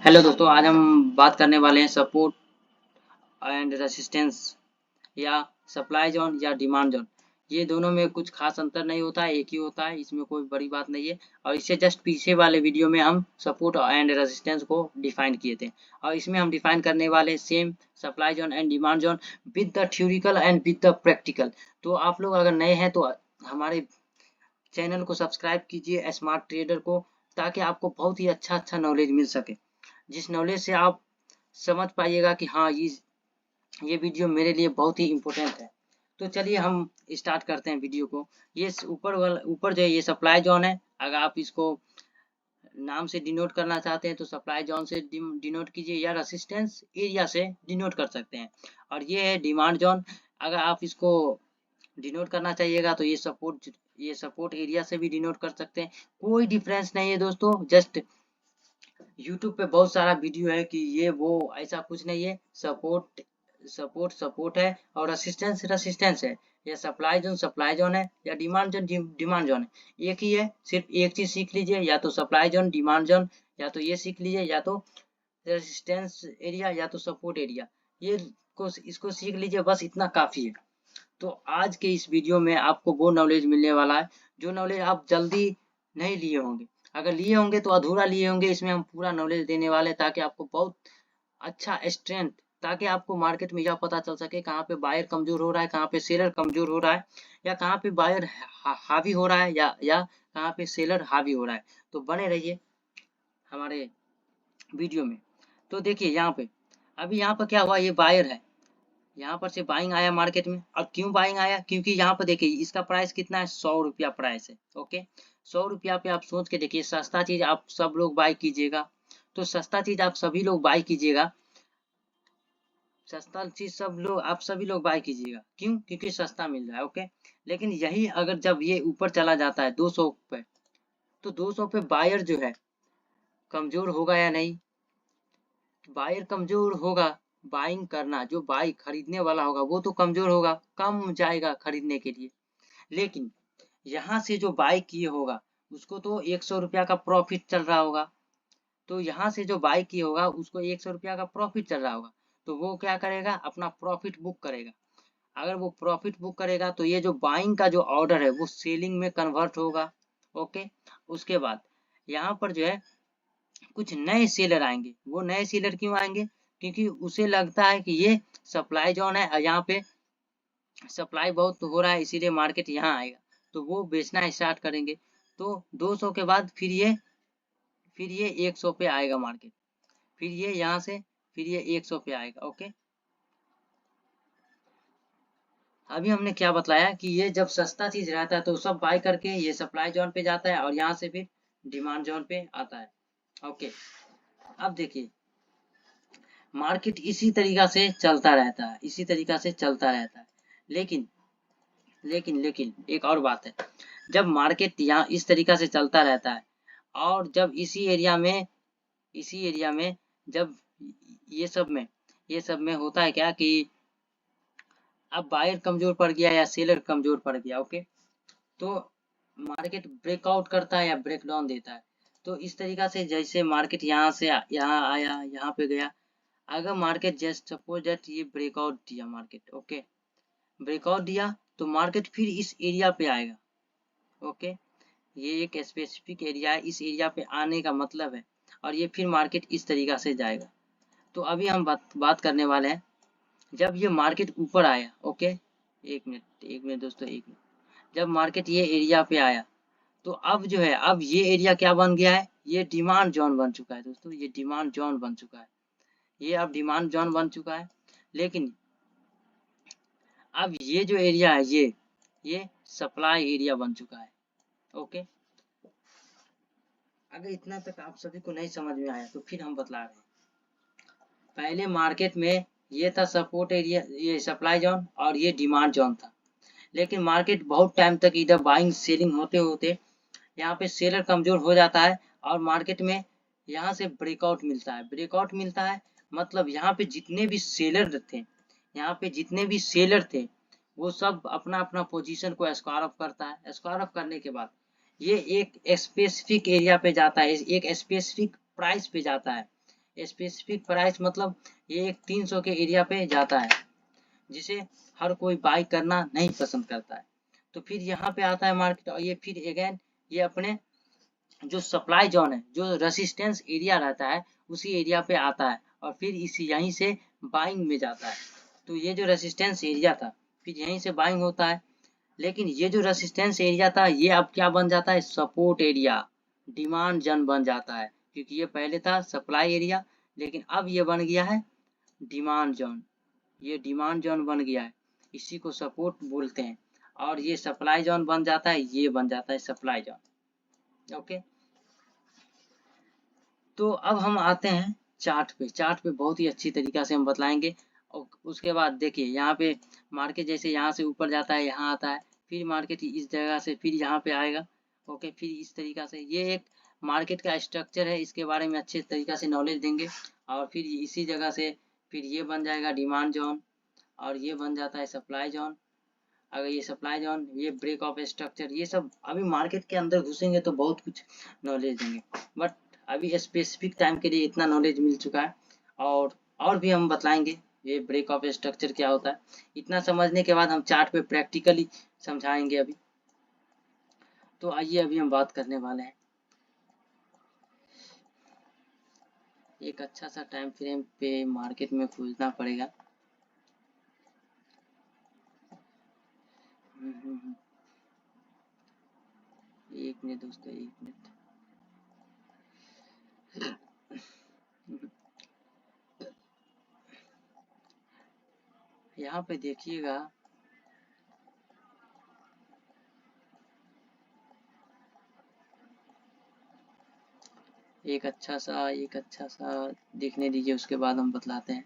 Hello दोस्तों, आज हम बात करने वाले हैं सपोर्ट एंड रेसिस्टेंस या सप्लाई जोन या डिमांड जोन। ये दोनों में कुछ खास अंतर नहीं होता है, एक ही होता है, इसमें कोई बड़ी बात नहीं है। और इससे जस्ट पीछे वाले वीडियो में हम सपोर्ट एंड रेसिस्टेंस को डिफाइन किए थे और इसमें हम डिफाइन करने वाले same supply zone and demand zone with the theoretical and with the practical. तो आप लोग अगर नए हैं तो हमारे चैनल को सब्सक्राइब कीजिए स्मार्ट ट्रेडर को, ताकि आपको बहुत ही अच्छा नॉलेज मिल सके, जिस नॉलेज से आप समझ पाइएगा कि हाँ ये वीडियो मेरे लिए बहुत ही इम्पोर्टेंट है। तो चलिए हम स्टार्ट करते हैं वीडियो को। ये ऊपर जो है ये सप्लाई जोन है। अगर आप इसको नाम से डिनोट करना चाहते हैं तो सप्लाई जोन से डिनोट कीजिए या रेसिस्टेंस एरिया से डिनोट कर सकते हैं। और ये है डिमांड जोन। अगर आप इसको डिनोट करना चाहिएगा तो ये सपोर्ट एरिया से भी डिनोट कर सकते हैं। कोई डिफरेंस नहीं है दोस्तों, जस्ट यूट्यूब पे बहुत सारा वीडियो है कि ये वो, ऐसा कुछ नहीं है। सपोर्ट है और रेसिस्टेंस है। या सप्लाई जोन है या डिमांड जोन है, एक ही है। सिर्फ एक चीज सीख लीजिए, या तो सप्लाई जोन डिमांड जोन, या तो ये सीख लीजिए, या तो रेसिस्टेंस एरिया या तो सपोर्ट एरिया। ये इसको सीख लीजिए, बस इतना काफी है। तो आज के इस वीडियो में आपको वो नॉलेज मिलने वाला है जो नॉलेज आप जल्दी नहीं लिए होंगे। अगर लिए होंगे तो अधूरा लिए होंगे। इसमें हम पूरा नॉलेज देने वाले हैं ताकि आपको बहुत अच्छा स्ट्रेंथ, ताकि आपको मार्केट में यह पता चल सके कहाँ पे बायर कमजोर हो रहा है, कहाँ पे सेलर कमजोर हो रहा है, या कहाँ पे बायर हावी हो रहा है, या कहाँ पे सेलर हावी हो रहा है। तो बने रहिए हमारे वीडियो में। तो देखिए यहाँ पे, अभी यहाँ पर क्या हुआ, ये बायर है, यहाँ पर से बाइंग आया मार्केट में। और क्यों बाइंग आया, क्योंकि यहाँ पर देखिए इसका प्राइस कितना है, 100 रुपया प्राइस है। ओके, 100 रुपया पे आप सोच के देखिए, सस्ता चीज आप सब लोग बाई कीजिएगा। तो सस्ता चीज आप सभी लोग बाई कीजिएगा, सस्ता चीज आप सभी लोग बाय कीजिएगा। क्यों? क्योंकि सस्ता मिल रहा है। ओके, लेकिन यही अगर जब ये ऊपर चला जाता है 200 पे, तो 200 पे बायर जो है कमजोर होगा या नहीं? बायर कमजोर होगा, बाइंग करना, जो बाई खरीदने वाला होगा वो तो कमजोर होगा, कम जाएगा खरीदने के लिए। लेकिन यहाँ से जो बाई किए होगा उसको तो 100 रुपया का प्रॉफिट चल रहा होगा। तो यहाँ से जो बाई किए होगा उसको 100 रुपया का प्रॉफिट चल रहा होगा। तो वो क्या करेगा, अपना प्रॉफिट बुक करेगा। अगर वो प्रॉफिट बुक करेगा तो ये जो बाइंग का जो ऑर्डर है वो सेलिंग में कन्वर्ट होगा। ओके, उसके बाद यहाँ पर जो है कुछ नए सेलर आएंगे। वो नए सेलर क्यों आएंगे? क्योंकि उसे लगता है कि ये सप्लाई जोन है और यहाँ पे सप्लाई बहुत हो रहा है, इसीलिए मार्केट यहाँ आएगा, तो वो बेचना स्टार्ट करेंगे। तो 200 के बाद फिर ये 100 पे आएगा मार्केट, फिर ये यहाँ से फिर ये 100 पे आएगा। ओके, अभी हमने क्या बताया कि ये जब सस्ता चीज रहता है तो सब बाय करके ये सप्लाई जोन पे जाता है और यहाँ से फिर डिमांड जोन पे आता है। ओके, अब देखिए मार्केट इसी तरीका से चलता रहता है, इसी तरीका से चलता रहता है। लेकिन लेकिन एक और बात है, जब मार्केट यहाँ इस तरीका से चलता रहता है और जब इसी एरिया में जब ये सब में होता है क्या कि अब बायर कमजोर पड़ गया या सेलर कमजोर पड़ गया। ओके, तो मार्केट ब्रेकआउट करता है या ब्रेकडाउन देता है। तो इस तरीका से जैसे मार्केट यहाँ से यहाँ आया, यहाँ पे गया। अगर मार्केट जस्ट सपोज दैट ये ब्रेकआउट दिया मार्केट, ओके, ब्रेकआउट दिया तो मार्केट फिर इस एरिया पे आएगा। ओके, ये एक स्पेसिफिक एरिया है, इस एरिया पे आने का मतलब है, और ये फिर मार्केट इस तरीका से जाएगा। तो अभी हम बात करने वाले हैं, जब ये मार्केट ऊपर आया। ओके, एक मिनट दोस्तों, एक मिनट। जब मार्केट ये एरिया पे आया तो अब जो है, अब ये एरिया क्या बन गया है, ये डिमांड जोन बन चुका है दोस्तों, ये डिमांड जोन बन चुका है, ये अब डिमांड जोन बन चुका है। लेकिन अब ये जो एरिया है ये सप्लाई एरिया बन चुका है। ओके, अगर इतना तक आप सभी को नहीं समझ में आया तो फिर हम बतला रहे हैं। पहले मार्केट में ये था सपोर्ट एरिया, ये सप्लाई जोन, और ये डिमांड जोन था। लेकिन मार्केट बहुत टाइम तक इधर बाइंग सेलिंग होते होते यहाँ पे सेलर कमजोर हो जाता है और मार्केट में यहाँ से ब्रेकआउट मिलता है। मतलब यहाँ पे जितने भी सेलर थे, यहाँ पे जितने भी सेलर थे वो सब अपना अपना पोजीशन को स्क्वायर ऑफ करता है। स्क्वायर ऑफ करने के बाद ये एक स्पेसिफिक एरिया पे जाता है, एक स्पेसिफिक प्राइस पे जाता है। स्पेसिफिक प्राइस मतलब ये एक 300 के एरिया पे जाता है, जिसे हर कोई बाई करना नहीं पसंद करता है। तो फिर यहाँ पे आता है मार्केट, और ये फिर अगेन ये अपने जो सप्लाई जोन है, जो रेसिस्टेंस एरिया रहता है, उसी एरिया पे आता है और फिर इसी यहीं से बाइंग में जाता है। तो ये जो रेसिस्टेंस एरिया था, फिर यहीं से बाइंग होता है। लेकिन ये जो रेसिस्टेंस एरिया था, ये अब क्या बन जाता है? सपोर्ट एरिया, डिमांड जोन बन जाता है, क्योंकि ये पहले था सप्लाई एरिया, लेकिन अब ये बन गया है डिमांड जोन। ये डिमांड जोन बन गया है, इसी को सपोर्ट बोलते हैं। और ये सप्लाई जोन बन जाता है, ये बन जाता है सप्लाई जोन। ओके, तो अब हम आते हैं चार्ट पे। चार्ट पे बहुत ही अच्छी तरीका से हम बतलाएंगे। और उसके बाद देखिए यहाँ पे मार्केट जैसे यहाँ से ऊपर जाता है, यहाँ आता है, फिर मार्केट इस जगह से फिर यहाँ पे आएगा। ओके, फिर इस तरीका से ये एक मार्केट का स्ट्रक्चर है, इसके बारे में अच्छे तरीका से नॉलेज देंगे। और फिर इसी जगह से फिर ये बन जाएगा डिमांड जोन, और ये बन जाता है सप्लाई जोन। अगर ये सप्लाई जोन, ये ब्रेक ऑफ स्ट्रक्चर, ये सब अभी मार्केट के अंदर घुसेंगे तो बहुत कुछ नॉलेज देंगे, बट अभी स्पेसिफिक टाइम के लिए इतना नॉलेज मिल चुका है। और भी हम बतलाएंगे ये ब्रेक ऑफ स्ट्रक्चर क्या होता है। इतना समझने के बाद हम चार्ट पे प्रैक्टिकली समझाएंगे अभी। तो आइए अभी हम बात करने वाले हैं एक अच्छा सा टाइम फ्रेम पे मार्केट में खोजना पड़ेगा। एक मिनट दोस्तों, एक मिनट। यहाँ पे देखिएगा, एक अच्छा सा देखने दीजिए, उसके बाद हम बतलाते हैं।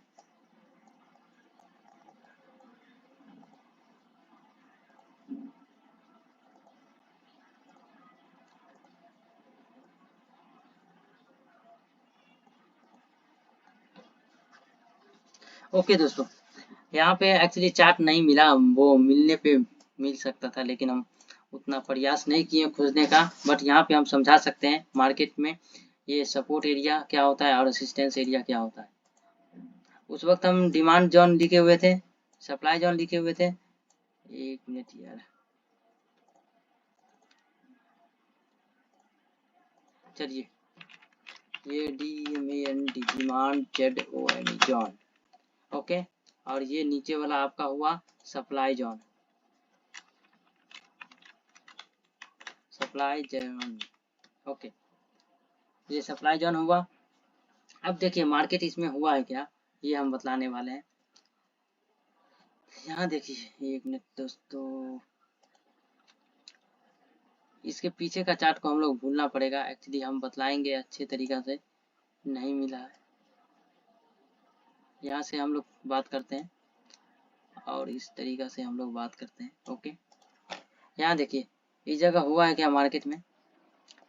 ओके दोस्तों, यहाँ पे एक्चुअली चार्ट नहीं मिला, वो मिलने पे मिल सकता था, लेकिन हम उतना प्रयास नहीं किए खोजने का। बट यहाँ पे हम समझा सकते हैं मार्केट में ये सपोर्ट एरिया क्या होता है और रेसिस्टेंस एरिया क्या होता है। उस वक्त हम डिमांड जोन लिखे हुए थे, सप्लाई जोन लिखे हुए थे। एक मिनट यार, चलिए, ये डिमांड ZON जोन। ओके, और ये नीचे वाला आपका हुआ supply zone, supply zone. Okay, ये सप्लाई जोन हुआ। अब देखिए मार्केट इसमें हुआ है क्या, ये हम बतलाने वाले हैं। यहाँ देखिए, एक मिनट दोस्तों, इसके पीछे का चार्ट को हम लोग भूलना पड़ेगा, एक्चुअली हम बतलाएंगे अच्छे तरीका से, नहीं मिला है। यहाँ से हम लोग बात करते हैं और इस तरीका से हम लोग बात करते हैं। ओके, यहाँ देखिए इस जगह हुआ है क्या मार्केट में,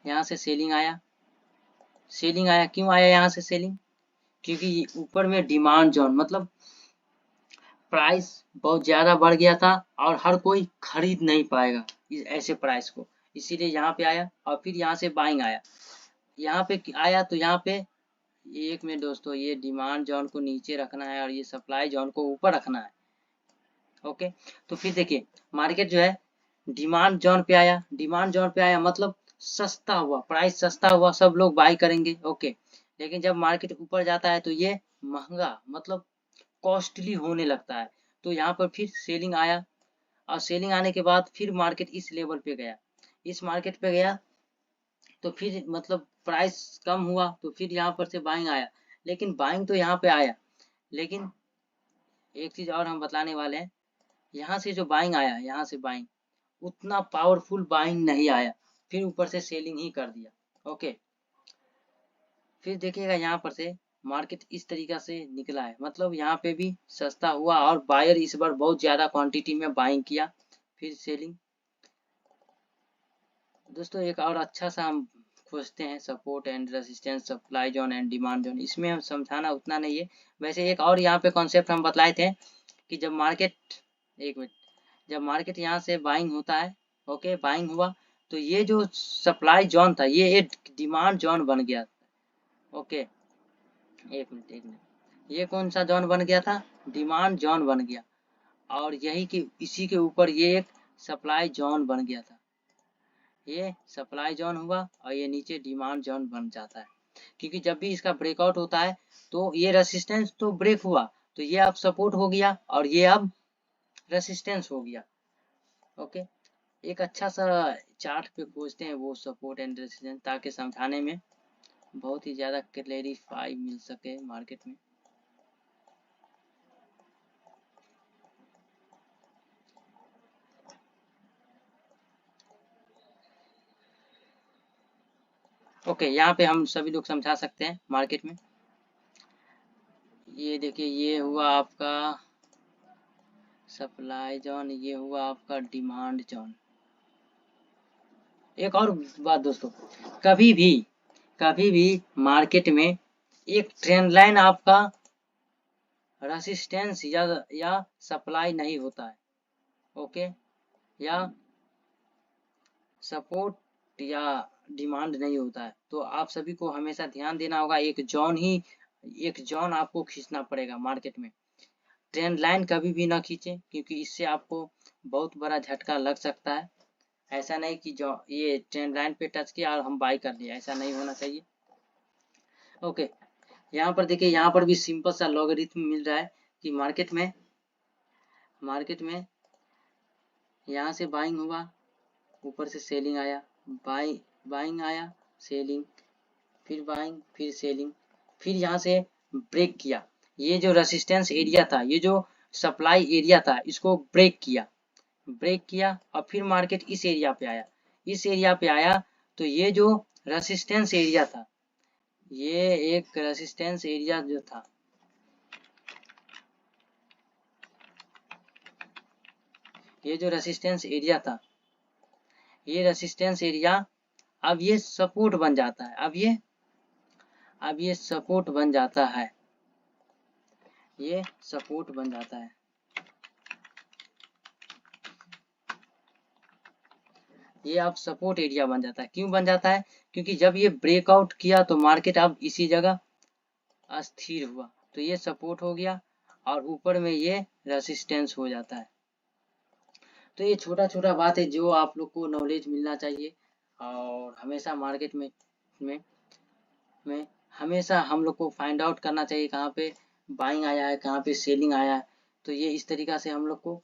यहाँ से सेलिंग आया, सेलिंग आया, क्यों आया यहाँ से सेलिंग? क्योंकि ऊपर में डिमांड जोन मतलब प्राइस बहुत ज्यादा बढ़ गया था और हर कोई खरीद नहीं पाएगा ऐसे प्राइस को, इसीलिए यहाँ पे आया। और फिर यहाँ से बाइंग आया, यहाँ पे आया, तो यहाँ पे एक मिनट दोस्तों, ये डिमांड जोन को नीचे रखना है और ये सप्लाई जोन को ऊपर रखना है। ओके, तो फिर देखिए मार्केट जो है डिमांड जोन पे आया, डिमांड जोन पे आया मतलब सस्ता हुआ, प्राइस सस्ता हुआ, सब लोग बाई करेंगे। ओके, लेकिन जब मार्केट ऊपर जाता है तो ये महंगा मतलब कॉस्टली होने लगता है। तो यहाँ पर फिर सेलिंग आया, और सेलिंग आने के बाद फिर मार्केट इस लेवल पे गया, इस मार्केट पे गया, तो फिर मतलब प्राइस कम हुआ, तो फिर यहाँ पर से बाइंग आया। लेकिन बाइंग तो यहाँ पे आया, लेकिन एक चीज और हम बतलाने वाले हैं, यहाँ से जो बाइंग आया, यहाँ से बाइंग उतना पावरफुल बाइंग नहीं आया, फिर ऊपर से सेलिंग ही कर दिया। ओके, फिर देखिएगा यहाँ पर से मार्केट इस तरीका से निकला है, मतलब यहाँ पे भी सस्ता हुआ और बायर इस बार बहुत ज्यादा क्वांटिटी में बाइंग किया, फिर सेलिंग। दोस्तों एक और अच्छा सा हम खोजते हैं, support and resistance, supply zone and demand zone. इसमें हम समझाना उतना नहीं है, वैसे एक और यहाँ पे कॉन्सेप्ट हम बतलाए थे कि जब मार्केट, एक मिनट, जब मार्केट यहाँ से बाइंग होता है, ओके बाइंग हुआ, तो ये जो सप्लाई जोन था ये एक डिमांड जोन बन गया। ओके, एक मिनट, ये कौन सा जोन बन गया था? डिमांड जोन बन गया। और यही के इसी के ऊपर ये एक सप्लाई जोन बन गया था। ये सप्लाई जोन हुआ और ये नीचे डिमांड जोन बन जाता है, क्योंकि जब भी इसका ब्रेकआउट होता है तो ये रेसिस्टेंस तो ब्रेक हुआ, तो ये अब सपोर्ट हो गया और ये अब रेसिस्टेंस हो गया। ओके, एक अच्छा सा चार्ट पे खोजते हैं वो सपोर्ट एंड रेसिस्टेंस, ताकि समझाने में बहुत ही ज़्यादा क्लेरिफाई मिल सके मार्केट में। ओके, यहाँ पे हम सभी लोग समझा सकते हैं मार्केट में। ये देखिए, ये हुआ आपका सप्लाई जोन, ये हुआ आपका डिमांड जोन। एक और बात दोस्तों, कभी भी मार्केट में एक ट्रेंड लाइन आपका रेसिस्टेंस या सप्लाई नहीं होता है। ओके, या सपोर्ट या डिमांड नहीं होता है। तो आप सभी को हमेशा ध्यान देना होगा, एक जॉन आपको खींचना पड़ेगा मार्केट में। ट्रेंड लाइन कभी भी ना खींचें, क्योंकि इससे आपको बहुत बड़ा झटका लग सकता है। ऐसा नहीं कि जो ये ट्रेंड लाइन पे टच किया और हम बाई कर लिया, ऐसा नहीं होना चाहिए। ओके, यहाँ पर देखिए, यहाँ पर भी सिंपल सा लॉगरिथम मिल रहा है कि मार्केट में यहाँ से बाइंग हुआ, ऊपर से सेलिंग आया, बाइंग आया, सेलिंग, फिर बाइंग, फिर सेलिंग, फिर यहाँ से ब्रेक किया। ये जो रेसिस्टेंस एरिया था, ये जो सप्लाई एरिया था, इसको ब्रेक किया और फिर मार्केट इस एरिया पे आया। तो ये जो रेसिस्टेंस एरिया था, ये एक रेसिस्टेंस एरिया जो था, ये जो रेसिस्टेंस एरिया था, ये रेसिस्टेंस एरिया अब ये सपोर्ट बन जाता है। अब ये सपोर्ट बन जाता है, ये सपोर्ट बन जाता है। ये अब सपोर्ट एरिया बन जाता है। क्यों बन जाता है? क्योंकि जब ये ब्रेकआउट किया तो मार्केट अब इसी जगह अस्थिर हुआ, तो ये सपोर्ट हो गया और ऊपर में ये रेसिस्टेंस हो जाता है। तो ये छोटा छोटा बात है जो आप लोग को नॉलेज मिलना चाहिए। और हमेशा मार्केट में में हमेशा हम लोग को फाइंड आउट करना चाहिए कहाँ पे बाइंग आया है, कहाँ पे सेलिंग आया है। तो ये इस तरीका से हम लोग को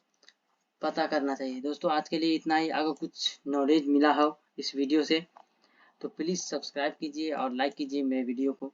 पता करना चाहिए। दोस्तों, आज के लिए इतना ही। अगर कुछ नॉलेज मिला हो इस वीडियो से तो प्लीज़ सब्सक्राइब कीजिए और लाइक कीजिए मेरे वीडियो को।